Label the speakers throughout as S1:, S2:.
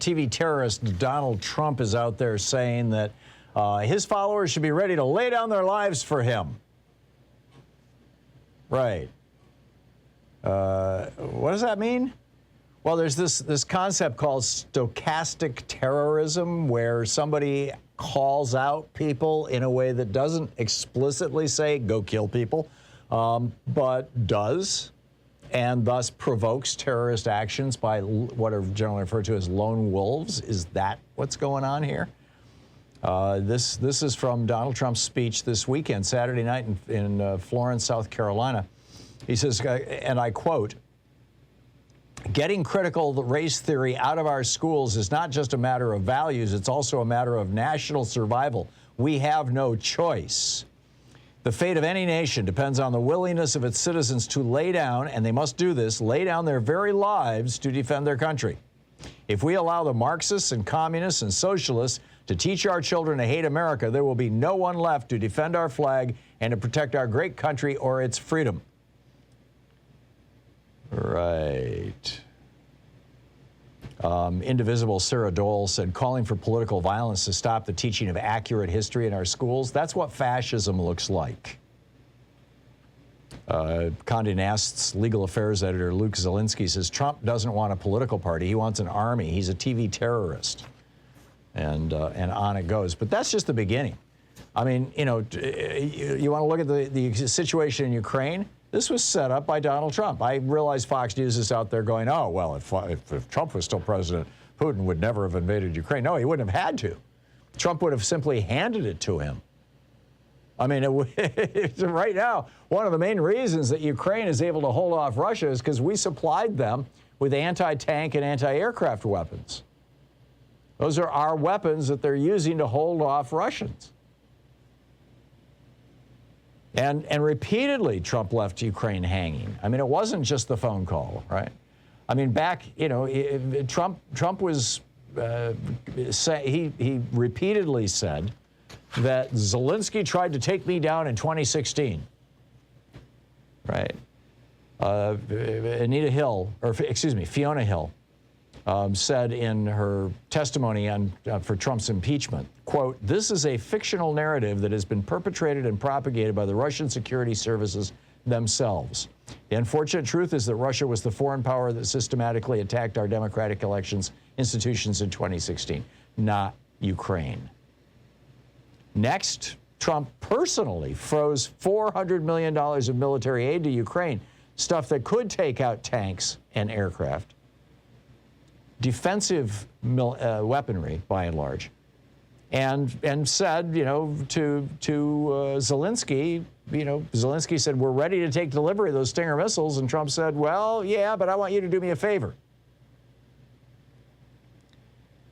S1: TV terrorist Donald Trump is out there saying that his followers should be ready to lay down their lives for him. Right. What does that mean? Well, there's this concept called stochastic terrorism, where somebody calls out people in a way that doesn't explicitly say, go kill people, but does, and thus provokes terrorist actions by what are generally referred to as lone wolves. Is that what's going on here? This is from Donald Trump's speech this weekend, Saturday night in Florence, South Carolina. He says, and I quote, "Getting critical race theory out of our schools is not just a matter of values, it's also a matter of national survival. We have no choice. The fate of any nation depends on the willingness of its citizens to lay down, and they must do this, lay down their very lives to defend their country. If we allow the Marxists and communists and socialists to teach our children to hate America, there will be no one left to defend our flag and to protect our great country or its freedom." Right. Indivisible Sarah Dole said, calling for political violence to stop the teaching of accurate history in our schools. That's what fascism looks like. Condé Nast's legal affairs editor Luke Zielinski says Trump doesn't want a political party. He wants an army. He's a TV terrorist. And on it goes. But that's just the beginning. I mean, you know, you want to look at the situation in Ukraine? This was set up by Donald Trump. I realize Fox News is out there going, oh, well, if Trump was still president, Putin would never have invaded Ukraine. No, he wouldn't have had to. Trump would have simply handed it to him. I mean, right now, one of the main reasons that Ukraine is able to hold off Russia is because we supplied them with anti-tank and anti-aircraft weapons. Those are our weapons that they're using to hold off Russians. And repeatedly, Trump left Ukraine hanging. I mean, it wasn't just the phone call, right? I mean, back, you know, Trump was, he repeatedly said that Zelensky tried to take me down in 2016, right? Fiona Hill said in her testimony for Trump's impeachment, quote, "This is a fictional narrative that has been perpetrated and propagated by the Russian security services themselves. The unfortunate truth is that Russia was the foreign power that systematically attacked our democratic elections institutions in 2016, not Ukraine." Next, Trump personally froze $400 million of military aid to Ukraine, stuff that could take out tanks and aircraft. Defensive weaponry, by and large, and said, you know, to Zelensky, you know, Zelensky said, we're ready to take delivery of those Stinger missiles, and Trump said, well, yeah, but I want you to do me a favor.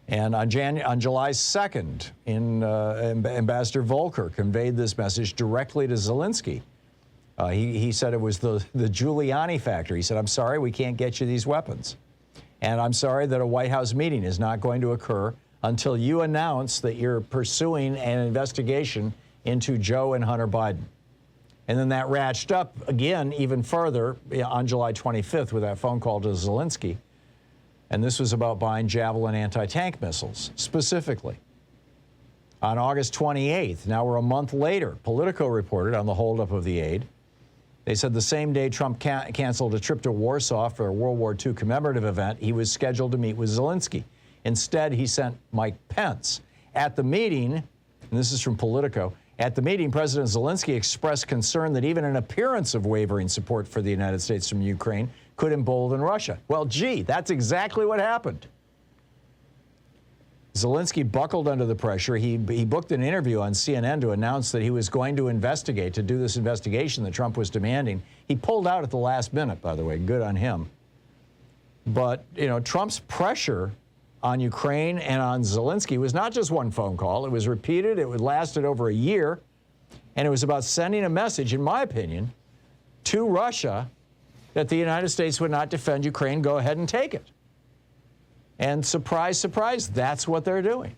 S1: And on July 2nd, Ambassador Volker conveyed this message directly to Zelensky. He said it was the Giuliani factor. He said, I'm sorry, we can't get you these weapons. And I'm sorry that a White House meeting is not going to occur until you announce that you're pursuing an investigation into Joe and Hunter Biden. And then that ratcheted up again even further on July 25th with that phone call to Zelensky. And this was about buying Javelin anti-tank missiles, specifically. On August 28th, now we're a month later, Politico reported on the holdup of the aid. They said the same day Trump canceled a trip to Warsaw for a World War II commemorative event, he was scheduled to meet with Zelensky. Instead, he sent Mike Pence. At the meeting, and this is from Politico, at the meeting, President Zelensky expressed concern that even an appearance of wavering support for the United States from Ukraine could embolden Russia. Well, gee, that's exactly what happened. Zelensky buckled under the pressure. He booked an interview on CNN to announce that he was going to investigate, to do this investigation that Trump was demanding. He pulled out at the last minute, by the way. Good on him. But, you know, Trump's pressure on Ukraine and on Zelensky was not just one phone call. It was repeated. It lasted over a year. And it was about sending a message, in my opinion, to Russia that the United States would not defend Ukraine. Go ahead and take it. And surprise, surprise, that's what they're doing.